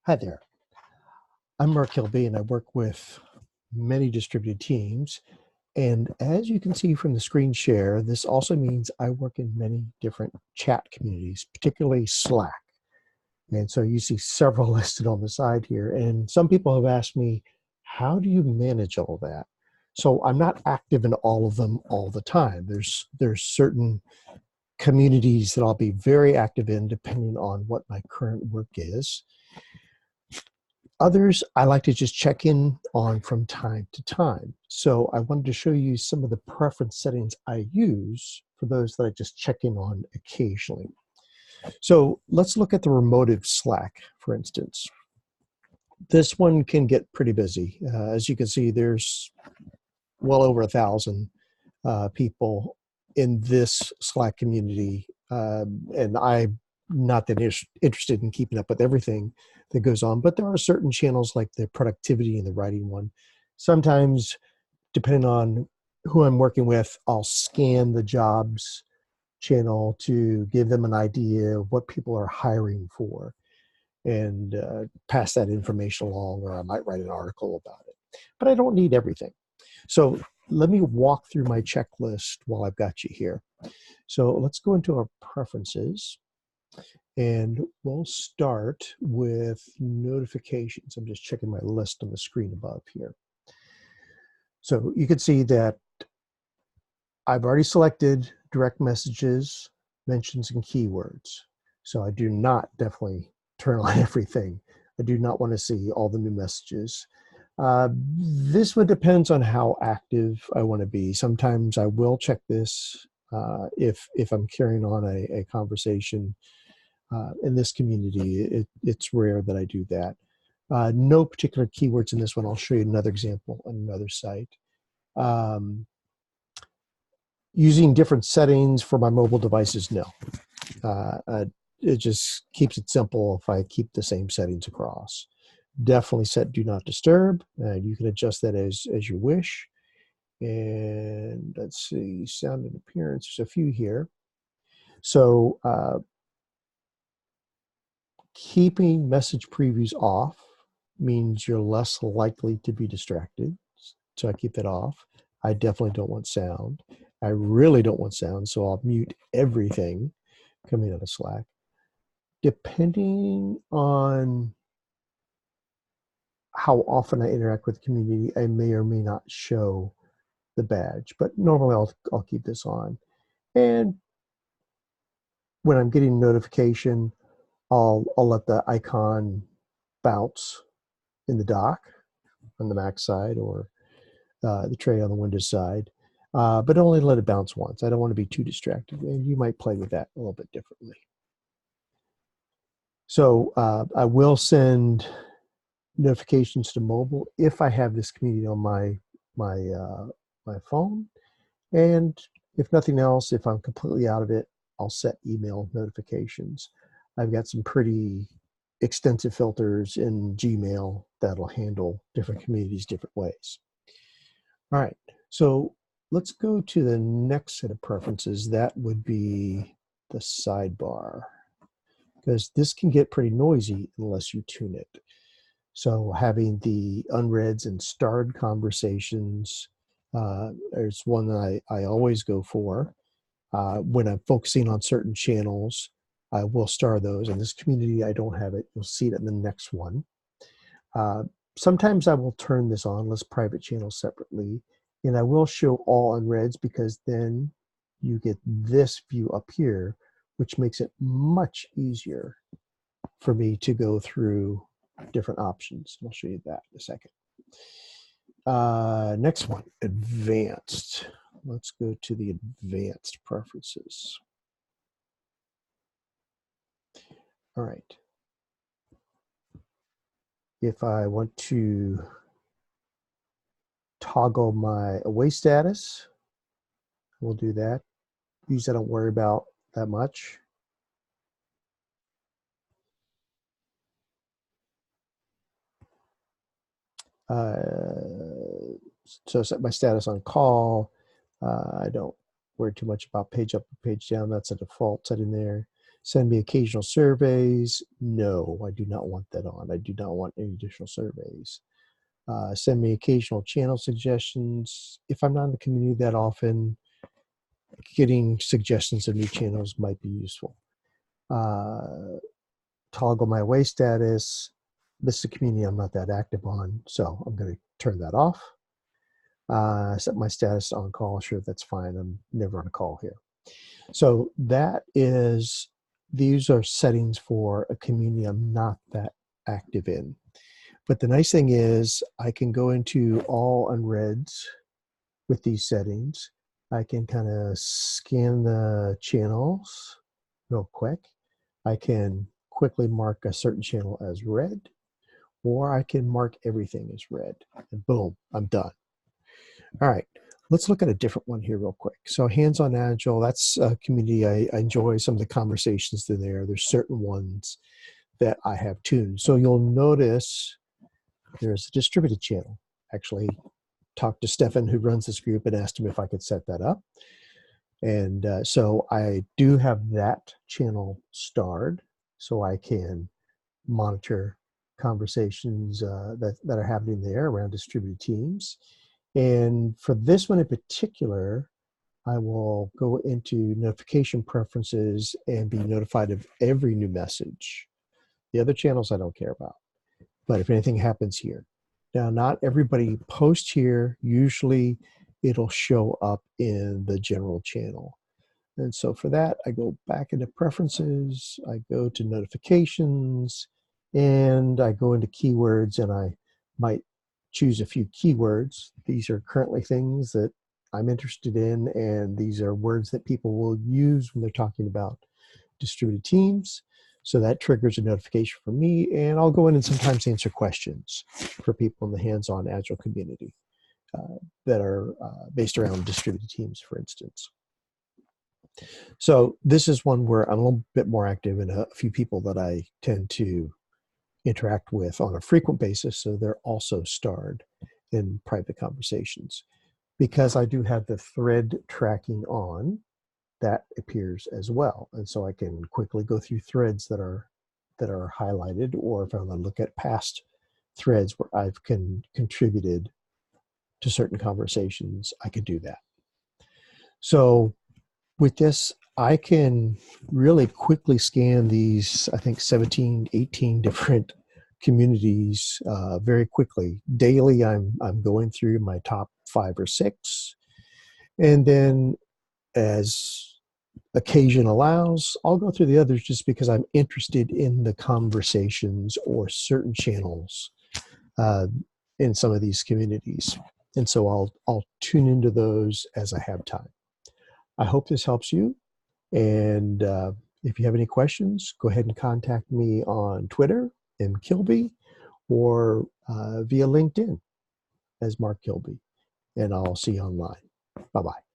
Hi there. I'm Mark Kilby and I work with many distributed teams. And as you can see from the screen share, this also means I work in many different chat communities, particularly Slack. And so you see several listed on the side here. And some people have asked me, how do you manage all that? So I'm not active in all of them all the time. There's certain communities that I'll be very active in depending on what my current work is. Others, I like to just check in on from time to time. So I wanted to show you some of the preference settings I use for those that I just check in on occasionally. So let's look at the remotive Slack, for instance. This one can get pretty busy. As you can see, there's well over 1,000 people in this Slack community. And I'm not that interested in keeping up with everything that goes on, but there are certain channels like the productivity and the writing one. Sometimes, depending on who I'm working with, I'll scan the jobs channel to give them an idea of what people are hiring for and pass that information along, or I might write an article about it. But I don't need everything. So let me walk through my checklist while I've got you here. So let's go into our preferences. And we'll start with notifications. I'm just checking my list on the screen above here. So you can see that I've already selected direct messages, mentions, and keywords. So I do not definitely turn on everything. I do not want to see all the new messages. This one depends on how active I want to be. Sometimes I will check this if I'm carrying on a conversation. In this community, it's rare that I do that. No particular keywords in this one. I'll show you another example on another site. Using different settings for my mobile devices, no. It just keeps it simple if I keep the same settings across. Definitely set do not disturb. You can adjust that as you wish. And let's see, sound and appearance, there's a few here. So keeping message previews off means you're less likely to be distracted. So I keep that off. I definitely don't want sound. I really don't want sound, so I'll mute everything coming out of Slack. Depending on how often I interact with the community, I may or may not show the badge, but normally I'll keep this on. And when I'm getting notification, I'll let the icon bounce in the dock on the Mac side or the tray on the Windows side, but only let it bounce once. I don't want to be too distracted, and you might play with that a little bit differently. So I will send notifications to mobile if I have this community on my phone, and if nothing else, if I'm completely out of it, I'll set email notifications. I've got some pretty extensive filters in Gmail that'll handle different communities different ways. All right, so let's go to the next set of preferences. That would be the sidebar, because this can get pretty noisy unless you tune it. So having the unreads and starred conversations is one that I always go for. When I'm focusing on certain channels, I will star those. In this community, I don't have it. You'll see it in the next one. Sometimes I will turn this on, list private channels separately, and I will show all unreads, because then you get this view up here, which makes it much easier for me to go through different options. I'll show you that in a second. Next one, advanced. Let's go to the advanced preferences. All right. If I want to toggle my away status, we'll do that. These I don't worry about that much. So set my status on call. I don't worry too much about page up and page down. That's a default setting there. Send me occasional surveys. No, I do not want that on. I do not want any additional surveys. Send me occasional channel suggestions. If I'm not in the community that often, getting suggestions of new channels might be useful. Toggle my away status. This is a community I'm not that active on, so I'm going to turn that off. Set my status on call. Sure, that's fine. I'm never on a call here. So these are settings for a community I'm not that active in. But the nice thing is I can go into all unreads with these settings. I can kind of scan the channels real quick. I can quickly mark a certain channel as read, or I can mark everything as read, and boom, I'm done. All right, let's look at a different one here real quick. So Hands-on Agile, that's a community I enjoy some of the conversations through there. There's certain ones that I have tuned. So you'll notice there's a distributed channel. Actually, talked to Stefan, who runs this group, and asked him if I could set that up. And so I do have that channel starred, so I can monitor conversations that are happening there around distributed teams. And for this one in particular, I will go into notification preferences and be notified of every new message. The other channels I don't care about, but if anything happens here. Now, not everybody posts here. Usually it'll show up in the general channel. And so for that, I go back into preferences, I go to notifications, and I go into keywords, and I might choose a few keywords. These are currently things that I'm interested in, and these are words that people will use when they're talking about distributed teams. So that triggers a notification for me, and I'll go in and sometimes answer questions for people in the Hands-on Agile community that are based around distributed teams, for instance. So this is one where I'm a little bit more active, and a few people that I tend to interact with on a frequent basis, so they're also starred in private conversations. Because I do have the thread tracking on, that appears as well. And so I can quickly go through threads that are highlighted, or if I want to look at past threads where I've contributed to certain conversations, I can do that. So with this, I can really quickly scan these, I think 17, 18 different communities very quickly. Daily, I'm going through my top 5 or 6. And then as occasion allows, I'll go through the others just because I'm interested in the conversations or certain channels in some of these communities. And so I'll tune into those as I have time. I hope this helps you. And if you have any questions, go ahead and contact me on Twitter, mkilby, or via LinkedIn as Mark Kilby. And I'll see you online. Bye-bye.